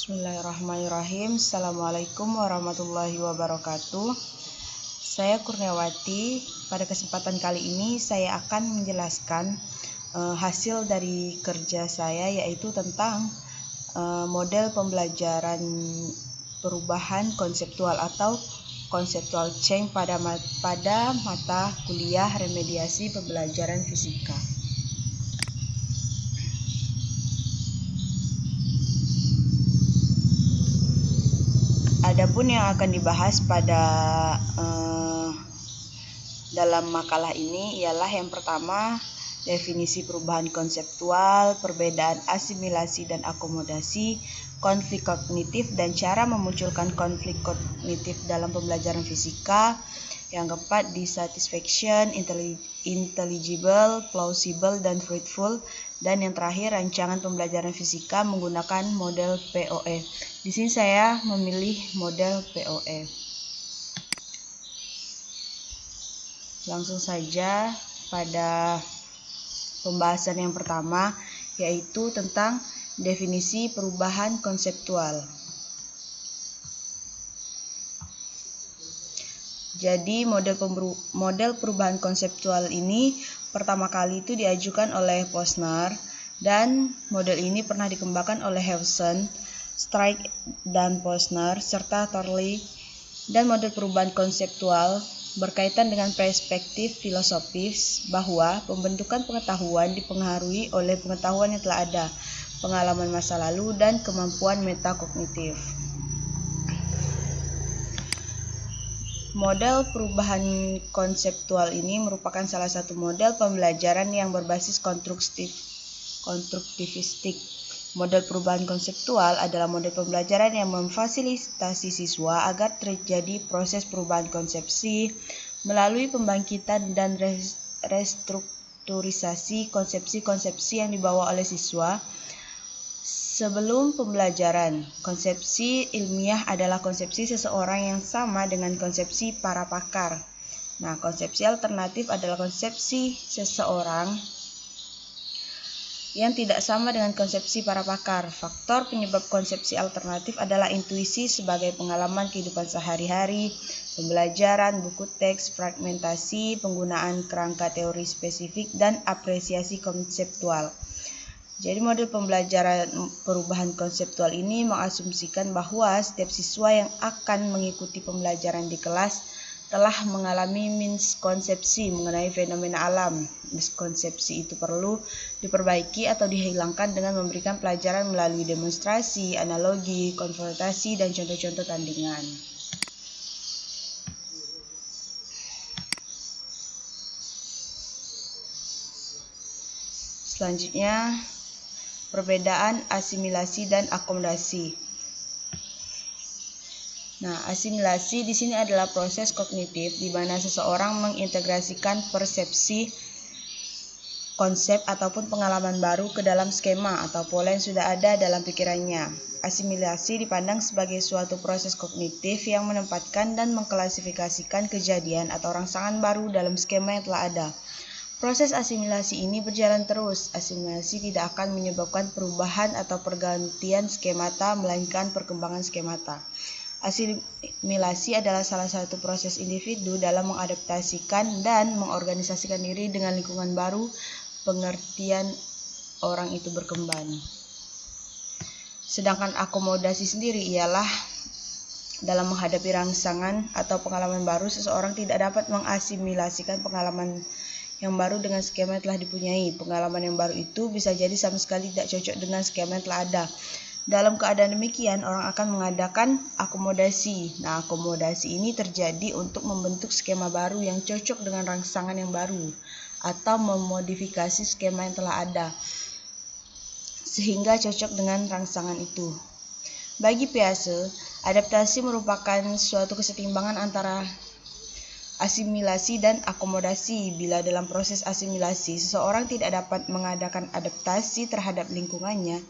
Bismillahirrahmanirrahim. Assalamualaikum warahmatullahi wabarakatuh. Saya Kurniawati. Pada kesempatan kali ini saya akan menjelaskan hasil dari kerja saya, yaitu tentang model pembelajaran perubahan konseptual atau conceptual change pada mata kuliah remediasi pembelajaran fisika. Adapun yang akan dibahas pada dalam makalah ini ialah yang pertama, definisi perubahan konseptual, perbedaan asimilasi dan akomodasi, konflik kognitif dan cara memunculkan konflik kognitif dalam pembelajaran fisika. Yang keempat, dissatisfaction, intelligible, plausible, dan fruitful. Dan yang terakhir, rancangan pembelajaran fisika menggunakan model POE. Di sini saya memilih model POE. Langsung saja pada pembahasan yang pertama, yaitu tentang definisi perubahan konseptual. Jadi model perubahan konseptual ini pertama kali itu diajukan oleh Posner, dan model ini pernah dikembangkan oleh Hewson, Strike dan Posner serta Torley. Dan model perubahan konseptual berkaitan dengan perspektif filosofis bahwa pembentukan pengetahuan dipengaruhi oleh pengetahuan yang telah ada, pengalaman masa lalu, dan kemampuan metakognitif. Model perubahan konseptual ini merupakan salah satu model pembelajaran yang berbasis konstruktivistik. Model perubahan konseptual adalah model pembelajaran yang memfasilitasi siswa agar terjadi proses perubahan konsepsi melalui pembangkitan dan restrukturisasi konsepsi-konsepsi yang dibawa oleh siswa. Sebelum pembelajaran, konsepsi ilmiah adalah konsepsi seseorang yang sama dengan konsepsi para pakar. Nah, konsepsi alternatif adalah konsepsi seseorang yang tidak sama dengan konsepsi para pakar. Faktor penyebab konsepsi alternatif adalah intuisi sebagai pengalaman kehidupan sehari-hari, pembelajaran, buku teks, fragmentasi, penggunaan kerangka teori spesifik, dan apresiasi konseptual. Jadi model pembelajaran perubahan konseptual ini mengasumsikan bahwa setiap siswa yang akan mengikuti pembelajaran di kelas telah mengalami miskonsepsi mengenai fenomena alam. Miskonsepsi itu perlu diperbaiki atau dihilangkan dengan memberikan pelajaran melalui demonstrasi, analogi, konfrontasi, dan contoh-contoh tandingan. Selanjutnya, perbedaan asimilasi dan akomodasi. Nah, asimilasi di sini adalah proses kognitif di mana seseorang mengintegrasikan persepsi, konsep ataupun pengalaman baru ke dalam skema atau pola yang sudah ada dalam pikirannya. Asimilasi dipandang sebagai suatu proses kognitif yang menempatkan dan mengklasifikasikan kejadian atau rangsangan baru dalam skema yang telah ada. Proses asimilasi ini berjalan terus. Asimilasi tidak akan menyebabkan perubahan atau pergantian skemata, melainkan perkembangan skemata. Asimilasi adalah salah satu proses individu dalam mengadaptasikan dan mengorganisasikan diri dengan lingkungan baru. Pengertian orang itu berkembang. Sedangkan akomodasi sendiri ialah dalam menghadapi rangsangan atau pengalaman baru, seseorang tidak dapat mengasimilasikan pengalaman yang baru dengan skema yang telah dipunyai. Pengalaman yang baru itu bisa jadi sama sekali tidak cocok dengan skema yang telah ada. Dalam keadaan demikian, orang akan mengadakan akomodasi. Nah, akomodasi ini terjadi untuk membentuk skema baru yang cocok dengan rangsangan yang baru atau memodifikasi skema yang telah ada sehingga cocok dengan rangsangan itu. Bagi Piaget, adaptasi merupakan suatu kesetimbangan antara asimilasi dan akomodasi. Bila dalam proses asimilasi seseorang tidak dapat mengadakan adaptasi terhadap lingkungannya,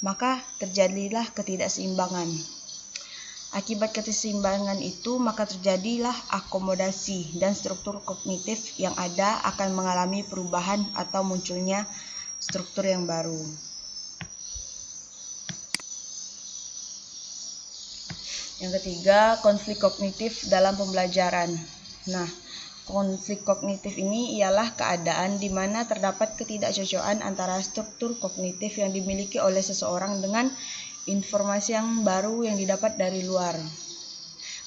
maka terjadilah ketidakseimbangan. Akibat keseimbangan itu, maka terjadilah akomodasi dan struktur kognitif yang ada akan mengalami perubahan atau munculnya struktur yang baru. Yang ketiga, konflik kognitif dalam pembelajaran. Nah, konflik kognitif ini ialah keadaan di mana terdapat ketidakcocokan antara struktur kognitif yang dimiliki oleh seseorang dengan informasi yang baru yang didapat dari luar.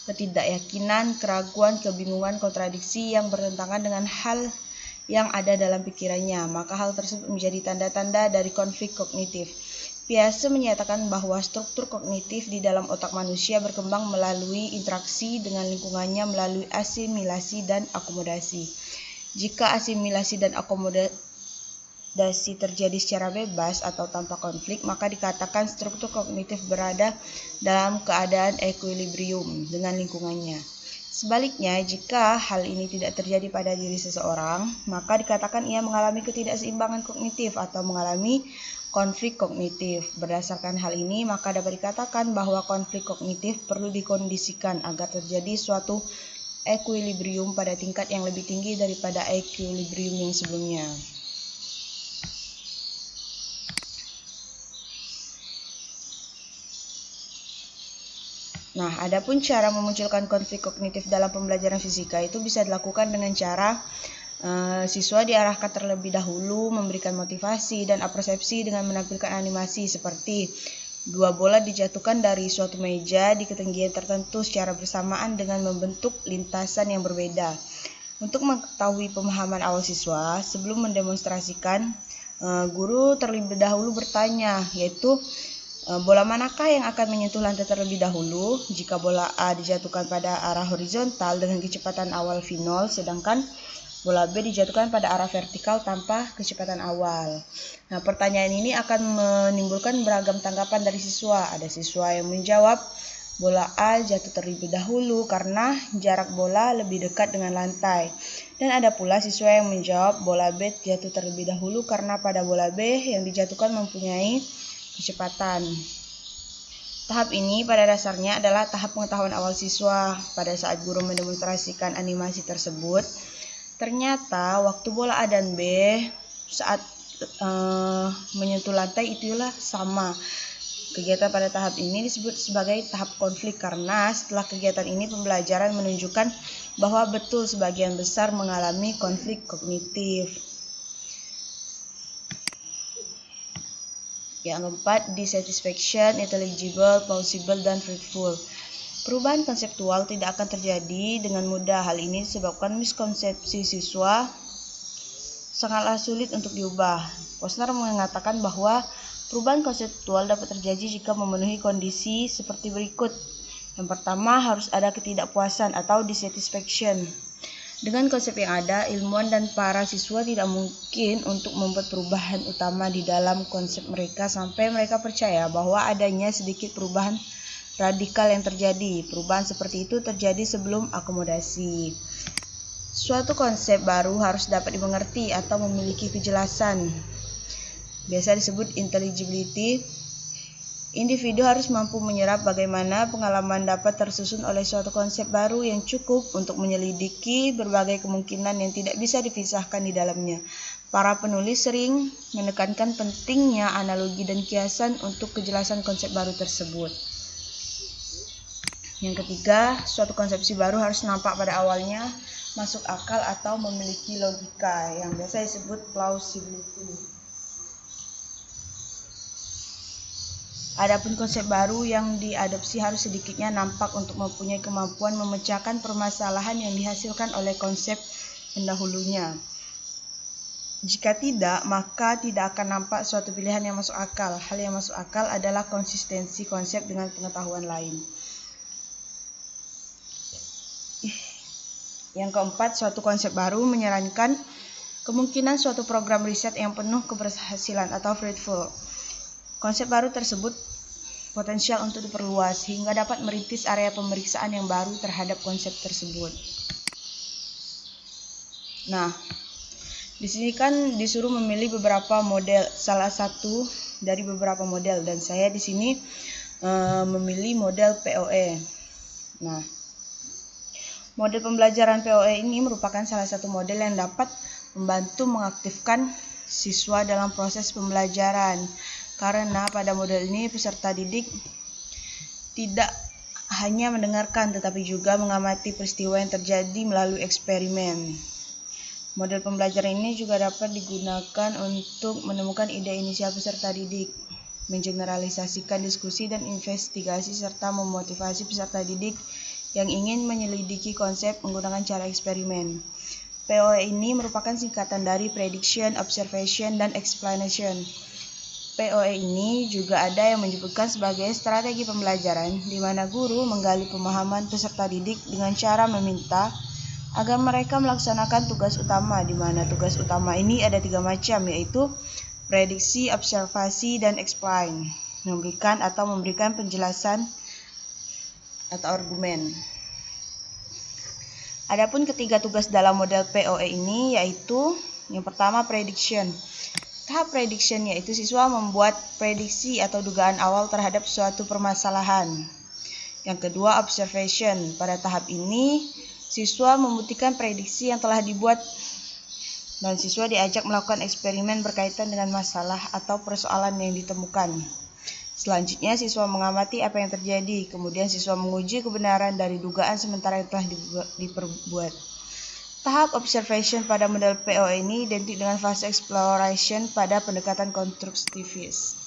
Ketidakyakinan, keraguan, kebingungan, kontradiksi yang bertentangan dengan hal yang ada dalam pikirannya, maka hal tersebut menjadi tanda-tanda dari konflik kognitif. Piaget menyatakan bahwa struktur kognitif di dalam otak manusia berkembang melalui interaksi dengan lingkungannya melalui asimilasi dan akomodasi. Jika asimilasi dan akomodasi terjadi secara bebas atau tanpa konflik, maka dikatakan struktur kognitif berada dalam keadaan equilibrium dengan lingkungannya. Sebaliknya, jika hal ini tidak terjadi pada diri seseorang, maka dikatakan ia mengalami ketidakseimbangan kognitif atau mengalami konflik kognitif. Berdasarkan hal ini, maka dapat dikatakan bahwa konflik kognitif perlu dikondisikan agar terjadi suatu equilibrium pada tingkat yang lebih tinggi daripada equilibrium yang sebelumnya. Nah, adapun cara memunculkan konflik kognitif dalam pembelajaran fisika itu bisa dilakukan dengan cara siswa diarahkan terlebih dahulu memberikan motivasi dan apersepsi dengan menampilkan animasi seperti dua bola dijatuhkan dari suatu meja di ketinggian tertentu secara bersamaan dengan membentuk lintasan yang berbeda. Untuk mengetahui pemahaman awal siswa, sebelum mendemonstrasikan, guru terlebih dahulu bertanya, yaitu bola manakah yang akan menyentuh lantai terlebih dahulu? Jika bola A dijatuhkan pada arah horizontal dengan kecepatan awal v0, sedangkan bola B dijatuhkan pada arah vertikal tanpa kecepatan awal. Nah, pertanyaan ini akan menimbulkan beragam tanggapan dari siswa. Ada siswa yang menjawab bola A jatuh terlebih dahulu karena jarak bola lebih dekat dengan lantai. Dan ada pula siswa yang menjawab bola B jatuh terlebih dahulu karena pada bola B yang dijatuhkan mempunyai kecepatan. Tahap ini pada dasarnya adalah tahap pengetahuan awal siswa. Pada saat guru mendemonstrasikan animasi tersebut, ternyata waktu bola A dan B saat menyentuh lantai itulah sama. Kegiatan pada tahap ini disebut sebagai tahap konflik karena setelah kegiatan ini pembelajaran menunjukkan bahwa betul sebagian besar mengalami konflik kognitif. Yang keempat, dissatisfaction, intelligible, plausible, dan fruitful. Perubahan konseptual tidak akan terjadi dengan mudah. Hal ini disebabkan miskonsepsi siswa sangatlah sulit untuk diubah. Posner mengatakan bahwa perubahan konseptual dapat terjadi jika memenuhi kondisi seperti berikut. Yang pertama, harus ada ketidakpuasan atau dissatisfaction. Dengan konsep yang ada, ilmuwan dan para siswa tidak mungkin untuk membuat perubahan utama di dalam konsep mereka sampai mereka percaya bahwa adanya sedikit perubahan radikal yang terjadi. Perubahan seperti itu terjadi sebelum akomodasi. Suatu konsep baru harus dapat dimengerti atau memiliki kejelasan. Biasa disebut intelligibility. Individu harus mampu menyerap bagaimana pengalaman dapat tersusun oleh suatu konsep baru yang cukup untuk menyelidiki berbagai kemungkinan yang tidak bisa dipisahkan di dalamnya. Para penulis sering menekankan pentingnya analogi dan kiasan untuk kejelasan konsep baru tersebut. Yang ketiga, suatu konsepsi baru harus nampak pada awalnya masuk akal atau memiliki logika, yang biasa disebut plausibility. Adapun konsep baru yang diadopsi harus sedikitnya nampak untuk mempunyai kemampuan memecahkan permasalahan yang dihasilkan oleh konsep pendahulunya. Jika tidak, maka tidak akan nampak suatu pilihan yang masuk akal. Hal yang masuk akal adalah konsistensi konsep dengan pengetahuan lain. Yang keempat, suatu konsep baru menyarankan kemungkinan suatu program riset yang penuh keberhasilan atau fruitful. Konsep baru tersebut potensial untuk diperluas hingga dapat merintis area pemeriksaan yang baru terhadap konsep tersebut. Nah, di sini kan disuruh memilih beberapa model, salah satu dari beberapa model, dan saya di sini memilih model POE. Nah, model pembelajaran POE ini merupakan salah satu model yang dapat membantu mengaktifkan siswa dalam proses pembelajaran. Karena pada model ini peserta didik tidak hanya mendengarkan tetapi juga mengamati peristiwa yang terjadi melalui eksperimen. Model pembelajaran ini juga dapat digunakan untuk menemukan ide inisial peserta didik, mengeneralisasikan diskusi dan investigasi, serta memotivasi peserta didik yang ingin menyelidiki konsep menggunakan cara eksperimen. POE ini merupakan singkatan dari Prediction, Observation, dan Explanation. POE ini juga ada yang menyebutkan sebagai strategi pembelajaran, di mana guru menggali pemahaman peserta didik dengan cara meminta agar mereka melaksanakan tugas utama, di mana tugas utama ini ada 3 macam, yaitu prediksi, observasi, dan explain, memberikan penjelasan atau argumen. Adapun ketiga tugas dalam model POE ini yaitu yang pertama prediction. Tahap prediction yaitu siswa membuat prediksi atau dugaan awal terhadap suatu permasalahan. Yang kedua observation. Pada tahap ini siswa membuktikan prediksi yang telah dibuat dan siswa diajak melakukan eksperimen berkaitan dengan masalah atau persoalan yang ditemukan. Selanjutnya siswa mengamati apa yang terjadi, kemudian siswa menguji kebenaran dari dugaan sementara yang telah diperbuat. Tahap observation pada model POE ini identik dengan fase exploration pada pendekatan konstruktivis.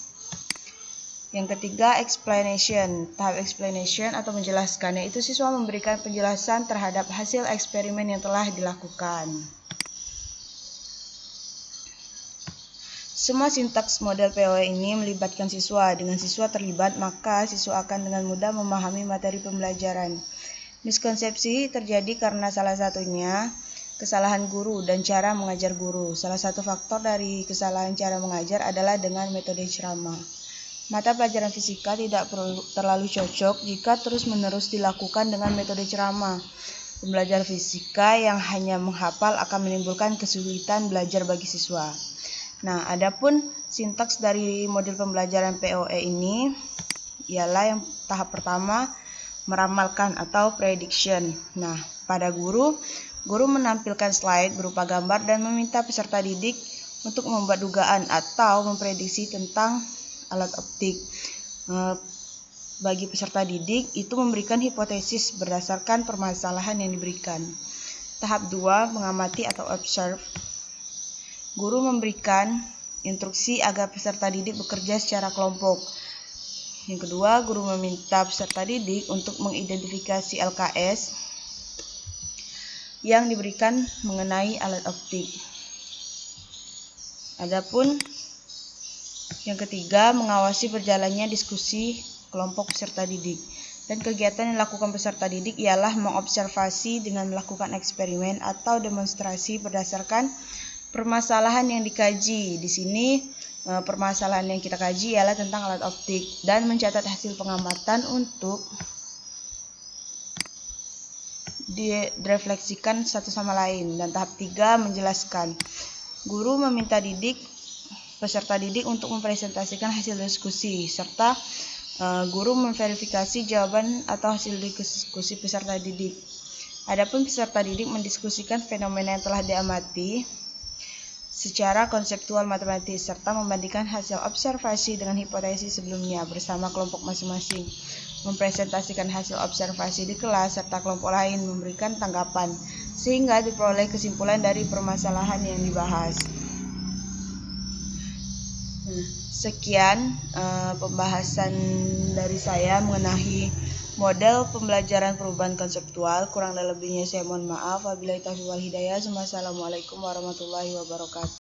Yang ketiga, explanation. Tahap explanation atau menjelaskan, yaitu siswa memberikan penjelasan terhadap hasil eksperimen yang telah dilakukan. Semua sintaks model POE ini melibatkan siswa. Dengan siswa terlibat, maka siswa akan dengan mudah memahami materi pembelajaran. Miskonsepsi terjadi karena salah satunya kesalahan guru dan cara mengajar guru. Salah satu faktor dari kesalahan cara mengajar adalah dengan metode ceramah. Mata pelajaran fisika tidak terlalu cocok jika terus-menerus dilakukan dengan metode ceramah. Pembelajaran fisika yang hanya menghafal akan menimbulkan kesulitan belajar bagi siswa. Nah, adapun sintaks dari model pembelajaran POE ini ialah yang tahap pertama meramalkan atau prediction. Nah, pada guru menampilkan slide berupa gambar dan meminta peserta didik untuk membuat dugaan atau memprediksi tentang alat optik. Bagi peserta didik itu memberikan hipotesis berdasarkan permasalahan yang diberikan. Tahap 2 mengamati atau observe. Guru memberikan instruksi agar peserta didik bekerja secara kelompok. Yang kedua, guru meminta peserta didik untuk mengidentifikasi LKS yang diberikan mengenai alat optik. Adapun yang ketiga, mengawasi berjalannya diskusi kelompok peserta didik. Dan kegiatan yang dilakukan peserta didik ialah mengobservasi dengan melakukan eksperimen atau demonstrasi berdasarkan permasalahan yang dikaji. Di sini permasalahan yang kita kaji ialah tentang alat optik dan mencatat hasil pengamatan untuk direfleksikan satu sama lain. Dan tahap 3 menjelaskan. Guru meminta peserta didik untuk mempresentasikan hasil diskusi serta guru memverifikasi jawaban atau hasil diskusi peserta didik. Adapun peserta didik mendiskusikan fenomena yang telah diamati secara konseptual matematis serta membandingkan hasil observasi dengan hipotesis sebelumnya bersama kelompok masing-masing. Mempresentasikan hasil observasi di kelas serta kelompok lain memberikan tanggapan sehingga diperoleh kesimpulan dari permasalahan yang dibahas. Sekian pembahasan dari saya mengenai model pembelajaran perubahan konseptual. Kurang dan lebihnya saya mohon maaf. Wabillahi taufiq wal hidayah. Wassalamualaikum warahmatullahi wabarakatuh.